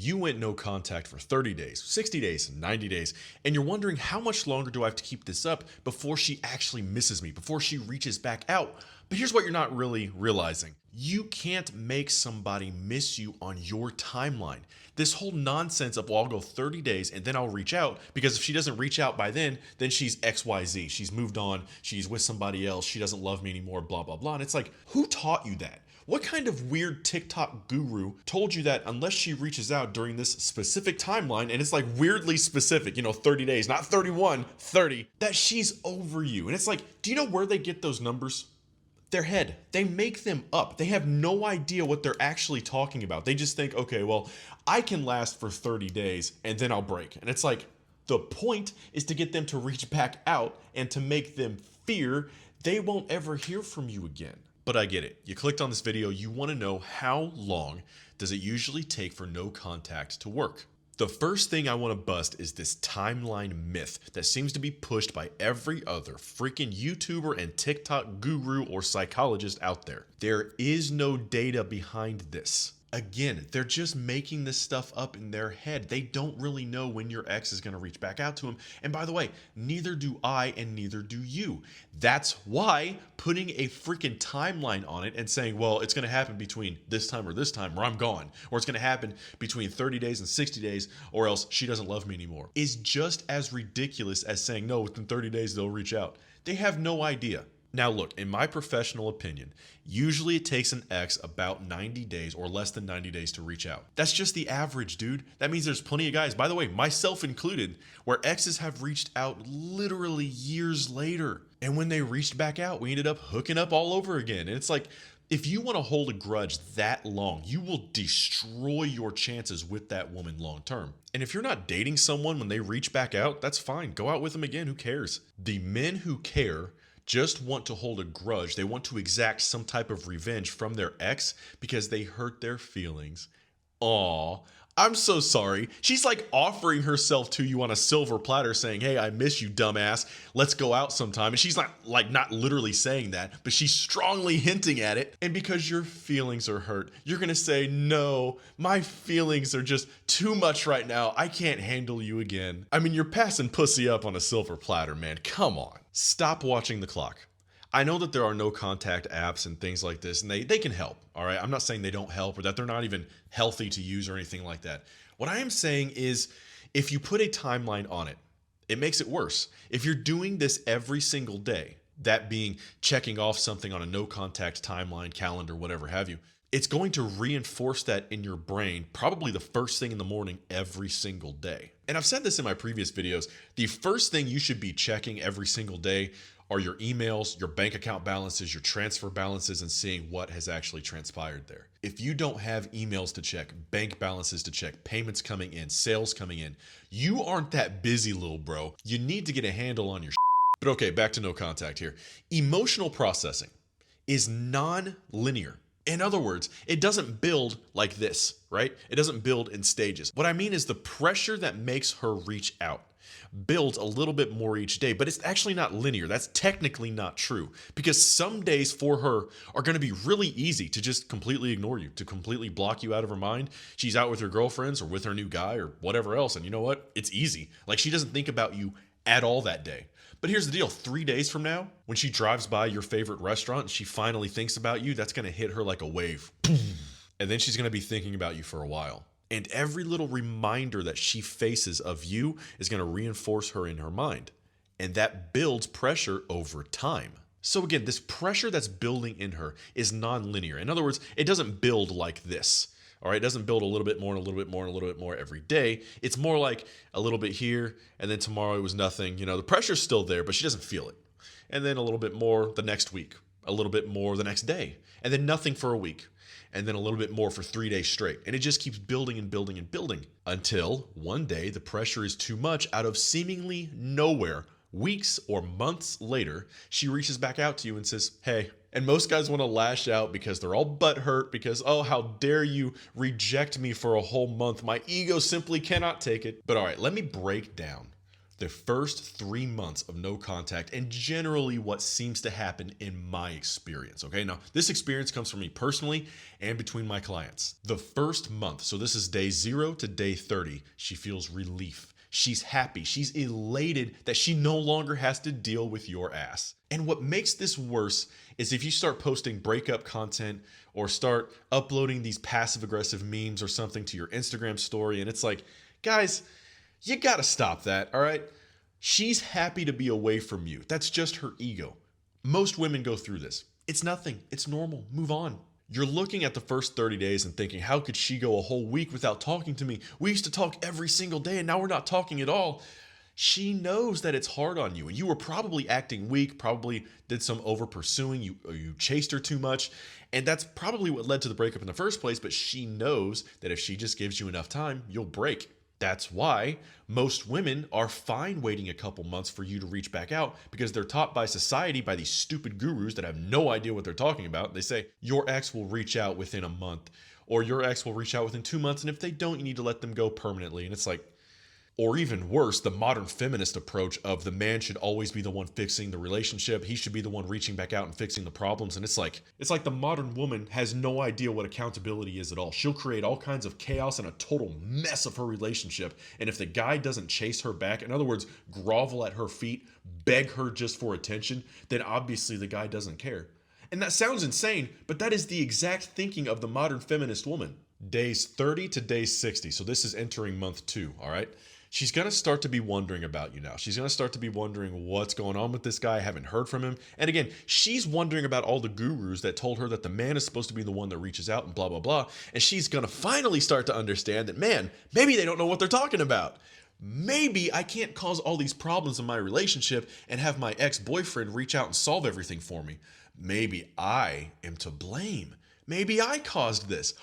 You went no contact for 30 days, 60 days, 90 days, and you're wondering how much longer do I have to keep this up before she actually misses me, before she reaches back out. But here's what you're not really realizing. You can't make somebody miss you on your timeline. This whole nonsense of, well, I'll go 30 days and then I'll reach out, because if she doesn't reach out by then she's XYZ. She's moved on. She's with somebody else. She doesn't love me anymore, blah, blah, blah. And it's like, who taught you that? What kind of weird TikTok guru told you that unless she reaches out during this specific timeline, and it's like weirdly specific, 30 days, not 31, 30, that she's over you? And it's like, do you know where they get those numbers? Their head. They make them up. They have no idea what they're actually talking about. They just think, okay, well, I can last for 30 days and then I'll break. And it's like, the point is to get them to reach back out and to make them fear they won't ever hear from you again. But I get it. You clicked on this video, you want to know how long does it usually take for no contact to work. The first thing I want to bust is this timeline myth that seems to be pushed by every other freaking YouTuber and TikTok guru or psychologist out there. There is no data behind this. Again, they're just making this stuff up in their head. They don't really know when your ex is going to reach back out to him. And by the way, neither do I and neither do you. That's why putting a freaking timeline on it and saying, well, it's going to happen between this time or I'm gone, or it's going to happen between 30 days and 60 days, or else she doesn't love me anymore, is just as ridiculous as saying, no, within 30 days they'll reach out. They have no idea. Now look, in my professional opinion, usually it takes an ex about 90 days or less than 90 days to reach out. That's just the average, dude. That means there's plenty of guys, by the way, myself included, where exes have reached out literally years later. And when they reached back out, we ended up hooking up all over again. And it's like, if you want to hold a grudge that long, you will destroy your chances with that woman long term. And if you're not dating someone when they reach back out, that's fine. Go out with them again. Who cares? The men who care just want to hold a grudge. They want to exact some type of revenge from their ex because they hurt their feelings. Aw, I'm so sorry. She's like offering herself to you on a silver platter saying, hey, I miss you, dumbass. Let's go out sometime. And she's not literally saying that, but she's strongly hinting at it. And because your feelings are hurt, you're going to say, no, my feelings are just too much right now. I can't handle you again. I mean, you're passing pussy up on a silver platter, man. Come on. Stop watching the clock. I know that there are no contact apps and things like this, and they can help, all right? I'm not saying they don't help or that they're not even healthy to use or anything like that. What I am saying is, if you put a timeline on it, it makes it worse. If you're doing this every single day, that being checking off something on a no contact timeline, calendar, whatever have you, it's going to reinforce that in your brain probably the first thing in the morning every single day. And I've said this in my previous videos, the first thing you should be checking every single day are your emails, your bank account balances, your transfer balances, and seeing what has actually transpired there. If you don't have emails to check, bank balances to check, payments coming in, sales coming in, you aren't that busy, little bro. You need to get a handle on your shit. But okay, back to no contact here. Emotional processing is non-linear. In other words, it doesn't build like this, right? It doesn't build in stages. What I mean is the pressure that makes her reach out builds a little bit more each day, but it's actually not linear. That's technically not true, because some days for her are going to be really easy to just completely ignore you, to completely block you out of her mind. She's out with her girlfriends or with her new guy or whatever else, and you know what? It's easy. Like, she doesn't think about you at all that day. But here's the deal, 3 days from now, when she drives by your favorite restaurant and she finally thinks about you, that's going to hit her like a wave. And then she's going to be thinking about you for a while. And every little reminder that she faces of you is going to reinforce her in her mind. And that builds pressure over time. So again, this pressure that's building in her is non-linear. In other words, it doesn't build like this. All right, it doesn't build a little bit more and a little bit more and a little bit more every day. It's more like a little bit here, and then tomorrow it was nothing. You know, the pressure's still there, but she doesn't feel it. And then a little bit more the next week, a little bit more the next day, and then nothing for a week, and then a little bit more for 3 days straight. And it just keeps building and building and building until one day the pressure is too much. Out of seemingly nowhere, weeks or months later, she reaches back out to you and says, hey. And most guys want to lash out because they're all butthurt because, oh, how dare you reject me for a whole month. My ego simply cannot take it. But all right, let me break down The first 3 months of no contact, and generally what seems to happen in my experience. Okay, now this experience comes from me personally and between my clients. The first month, so this is day 0 to day 30, she feels relief. She's happy. She's elated that she no longer has to deal with your ass. And what makes this worse is if you start posting breakup content or start uploading these passive aggressive memes or something to your Instagram story, and it's like, guys, you gotta stop that, all right? She's happy to be away from you. That's just her ego. Most women go through this. It's nothing. It's normal. Move on. You're looking at the first 30 days and thinking, how could she go a whole week without talking to me? We used to talk every single day and now we're not talking at all. She knows that it's hard on you and you were probably acting weak, probably did some over pursuing, you chased her too much. And that's probably what led to the breakup in the first place. But she knows that if she just gives you enough time, you'll break. That's why most women are fine waiting a couple months for you to reach back out, because they're taught by society, by these stupid gurus that have no idea what they're talking about. They say your ex will reach out within a month, or your ex will reach out within 2 months. And if they don't, you need to let them go permanently. And it's like, or even worse, the modern feminist approach of the man should always be the one fixing the relationship. He should be the one reaching back out and fixing the problems. And it's like the modern woman has no idea what accountability is at all. She'll create all kinds of chaos and a total mess of her relationship. And if the guy doesn't chase her back, in other words, grovel at her feet, beg her just for attention, then obviously the guy doesn't care. And that sounds insane, but that is the exact thinking of the modern feminist woman. Days 30 to day 60. So this is entering month 2, all right? She's going to start to be wondering about you now. She's going to start to be wondering what's going on with this guy. I haven't heard from him. And again, she's wondering about all the gurus that told her that the man is supposed to be the one that reaches out and blah, blah, blah. And she's going to finally start to understand that, man, maybe they don't know what they're talking about. Maybe I can't cause all these problems in my relationship and have my ex-boyfriend reach out and solve everything for me. Maybe I am to blame. Maybe I caused this.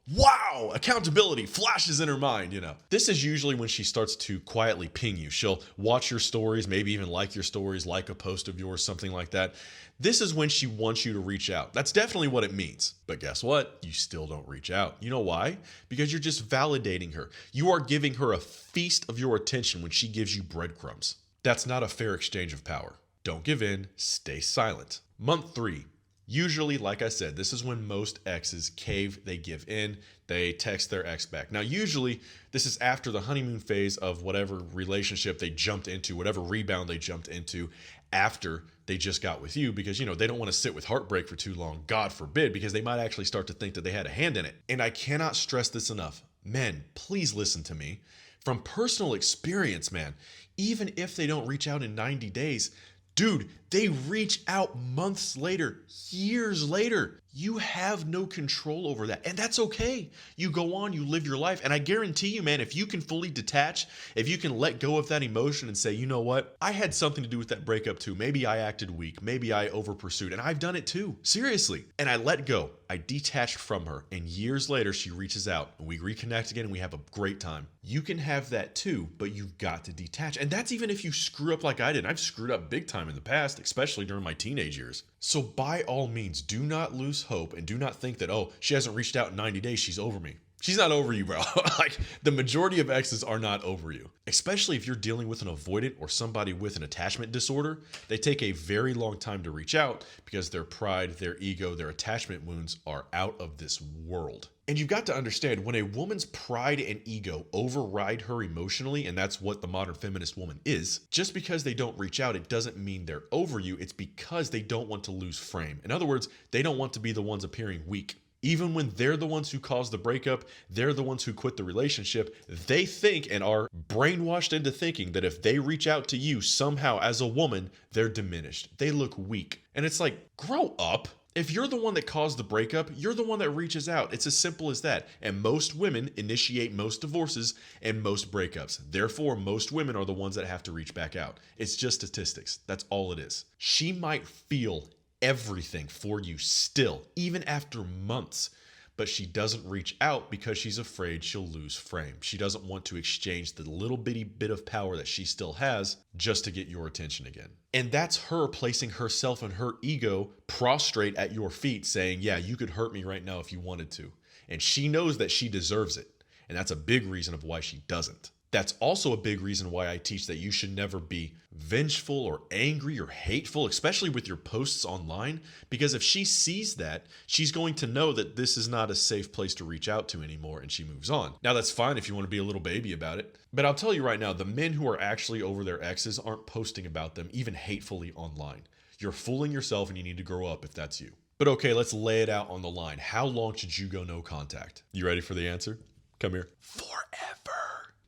Wow, accountability flashes in her mind, you know. This is usually when she starts to quietly ping you. She'll watch your stories, maybe even like your stories, like a post of yours, something like that. This is when she wants you to reach out. That's definitely what it means. But guess what? You still don't reach out. You know why? Because you're just validating her. You are giving her a feast of your attention when she gives you breadcrumbs. That's not a fair exchange of power. Don't give in, stay silent. Month 3. Usually, like I said, this is when most exes cave, they give in, they text their ex back. Now, usually, this is after the honeymoon phase of whatever relationship they jumped into, whatever rebound they jumped into after they just got with you, because, you know, they don't want to sit with heartbreak for too long, God forbid, because they might actually start to think that they had a hand in it. And I cannot stress this enough. Men, please listen to me. From personal experience, man, even if they don't reach out in 90 days, dude, they reach out months later, years later. You have no control over that. And that's okay. You go on, you live your life. And I guarantee you, man, if you can fully detach, if you can let go of that emotion and say, you know what? I had something to do with that breakup too. Maybe I acted weak. Maybe I over pursued. And I've done it too. Seriously. And I let go. I detached from her. And years later, she reaches out and we reconnect again and we have a great time. You can have that too, but you've got to detach. And that's even if you screw up like I did. I've screwed up big time in the past, especially during my teenage years. So by all means, do not lose hope and do not think that, oh, she hasn't reached out in 90 days, she's over me. She's not over you, bro. Like, the majority of exes are not over you. Especially if you're dealing with an avoidant or somebody with an attachment disorder. They take a very long time to reach out because their pride, their ego, their attachment wounds are out of this world. And you've got to understand, when a woman's pride and ego override her emotionally, and that's what the modern feminist woman is, just because they don't reach out, it doesn't mean they're over you. It's because they don't want to lose frame. In other words, they don't want to be the ones appearing weak. Even when they're the ones who caused the breakup, they're the ones who quit the relationship, they think and are brainwashed into thinking that if they reach out to you somehow as a woman, they're diminished. They look weak. And it's like, grow up. If you're the one that caused the breakup, you're the one that reaches out. It's as simple as that. And most women initiate most divorces and most breakups. Therefore, most women are the ones that have to reach back out. It's just statistics. That's all it is. She might feel everything for you still, even after months, but she doesn't reach out because she's afraid she'll lose frame. She doesn't want to exchange the little bitty bit of power that she still has just to get your attention again. And that's her placing herself and her ego prostrate at your feet saying, yeah, you could hurt me right now if you wanted to. And she knows that she deserves it. And that's a big reason of why she doesn't. That's also a big reason why I teach that you should never be vengeful or angry or hateful, especially with your posts online, because if she sees that, she's going to know that this is not a safe place to reach out to anymore, and she moves on. Now, that's fine if you want to be a little baby about it, but I'll tell you right now, the men who are actually over their exes aren't posting about them, even hatefully, online. You're fooling yourself, and you need to grow up if that's you. But okay, let's lay it out on the line. How long should you go no contact? You ready for the answer? Come here. Forever.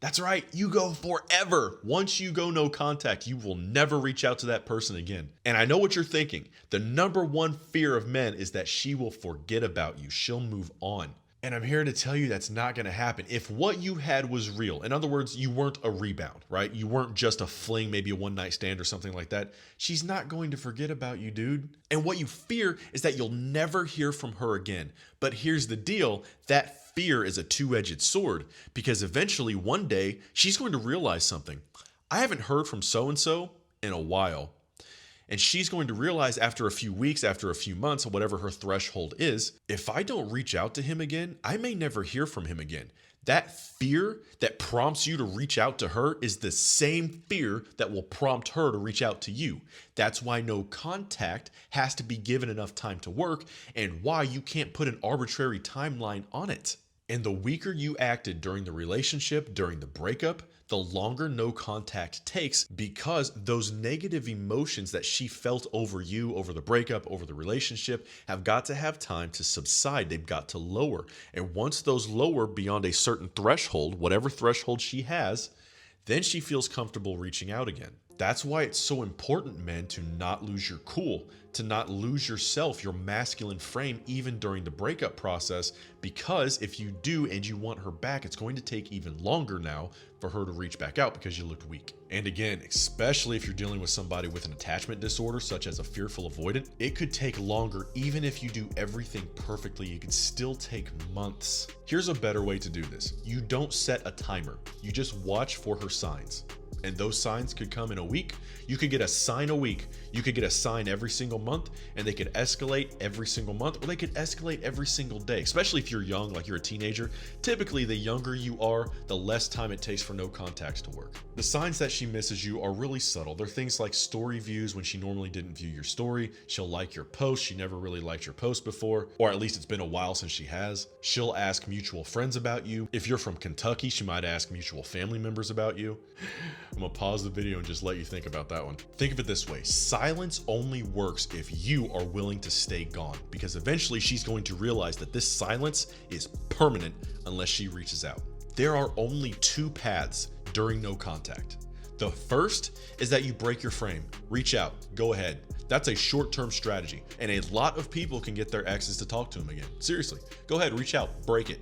That's right, you go forever. Once you go no contact, you will never reach out to that person again. And I know what you're thinking. The number one fear of men is that she will forget about you. She'll move on. And I'm here to tell you that's not going to happen. If what you had was real, in other words, you weren't a rebound, right? You weren't just a fling, maybe a one night stand or something like that. She's not going to forget about you, dude. And what you fear is that you'll never hear from her again. But here's the deal, that fear is a two-edged sword, because eventually one day she's going to realize something. I haven't heard from so-and-so in a while. And she's going to realize after a few weeks, after a few months, whatever her threshold is, if I don't reach out to him again, I may never hear from him again. That fear that prompts you to reach out to her is the same fear that will prompt her to reach out to you. That's why no contact has to be given enough time to work, and why you can't put an arbitrary timeline on it. And the weaker you acted during the relationship, during the breakup, the longer no contact takes, because those negative emotions that she felt over you, over the breakup, over the relationship, have got to have time to subside. They've got to lower. And once those lower beyond a certain threshold, whatever threshold she has, then she feels comfortable reaching out again. That's why it's so important, men, to not lose your cool, to not lose yourself, your masculine frame, even during the breakup process, because if you do and you want her back, it's going to take even longer now for her to reach back out because you looked weak. And again, especially if you're dealing with somebody with an attachment disorder, such as a fearful avoidant, it could take longer. Even if you do everything perfectly, it could still take months. Here's a better way to do this. You don't set a timer. You just watch for her signs. And those signs could come in a week. You could get a sign a week. You could get a sign every single month, and they could escalate every single month, or they could escalate every single day, especially if you're young, like you're a teenager. Typically, the younger you are, the less time it takes for no contacts to work. The signs that she misses you are really subtle. They're things like story views when she normally didn't view your story. She'll like your post. She never really liked your post before, or at least it's been a while since she has. She'll ask mutual friends about you. If you're from Kentucky, she might ask mutual family members about you. I'm gonna pause the video and just let you think about that one. Think of it this way. Silence only works if you are willing to stay gone, because eventually she's going to realize that this silence is permanent unless she reaches out. There are only two paths during no contact. The first is that you break your frame, reach out, go ahead. That's a short-term strategy, and a lot of people can get their exes to talk to them again. Seriously, go ahead, reach out, break it.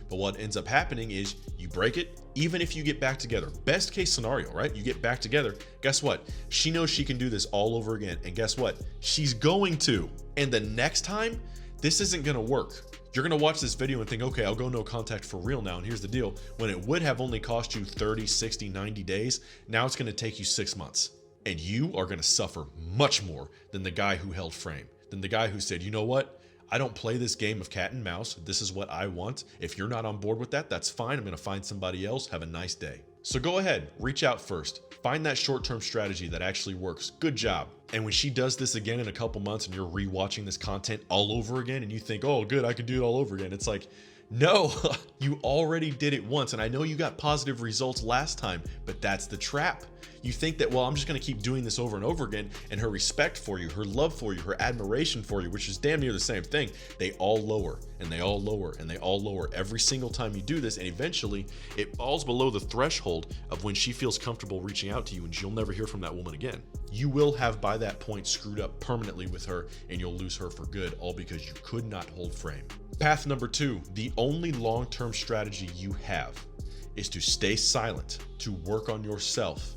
But what ends up happening is you break it, even if you get back together. Best case scenario, right? You get back together. Guess what? She knows she can do this all over again. And guess what? She's going to. And the next time, this isn't going to work. You're going to watch this video and think, okay, I'll go no contact for real now. And here's the deal. When it would have only cost you 30, 60, 90 days, now it's going to take you 6 months. And you are going to suffer much more than the guy who held frame, than the guy who said, you know what? I don't play this game of cat and mouse. This is what I want. If you're not on board with that, that's fine. I'm going to find somebody else. Have a nice day. So go ahead, reach out first. Find that short-term strategy that actually works. Good job. And when she does this again in a couple months and you're rewatching this content all over again and you think, oh, good, I can do it all over again. It's like, no, you already did it once. And I know you got positive results last time, but that's the trap. You think that, well, I'm just going to keep doing this over and over again, and her respect for you, her love for you, her admiration for you, which is damn near the same thing, they all lower and they all lower and they all lower every single time you do this. And eventually it falls below the threshold of when she feels comfortable reaching out to you, and you'll never hear from that woman again. You will have by that point screwed up permanently with her, and you'll lose her for good, all because you could not hold frame. Path number 2, the only long-term strategy you have is to stay silent, to work on yourself,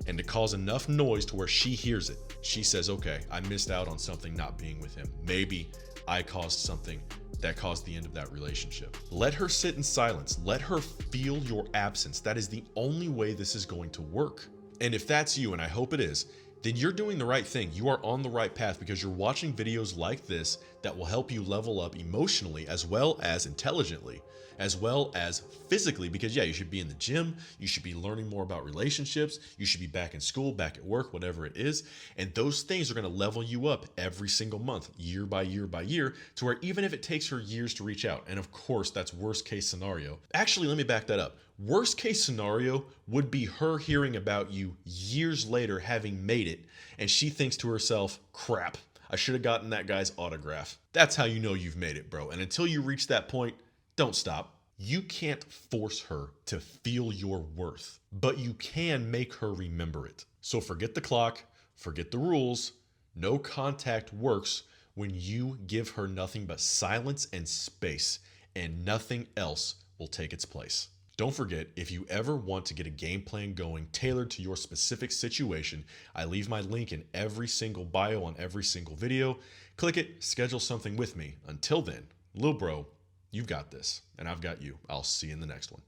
and to cause enough noise to where she hears it. She says, okay, I missed out on something not being with him. Maybe I caused something that caused the end of that relationship. Let her sit in silence. Let her feel your absence. That is the only way this is going to work. And if that's you, and I hope it is, then you're doing the right thing. You are on the right path because you're watching videos like this that will help you level up emotionally as well as intelligently, as well as physically. Because yeah, you should be in the gym, you should be learning more about relationships, you should be back in school, back at work, whatever it is. And those things are going to level you up every single month, year by year by year, to where even if it takes her years to reach out, and of course that's worst case scenario. Actually, let me back that up. Worst case scenario would be her hearing about you years later, having made it, and she thinks to herself, crap, I should have gotten that guy's autograph. That's how you know you've made it, bro. And until you reach that point, don't stop. You can't force her to feel your worth, but you can make her remember it. So forget the clock, forget the rules. No contact works when you give her nothing but silence and space, and nothing else will take its place. Don't forget, if you ever want to get a game plan going tailored to your specific situation, I leave my link in every single bio on every single video. Click it, schedule something with me. Until then, Lil Bro, you've got this, and I've got you. I'll see you in the next one.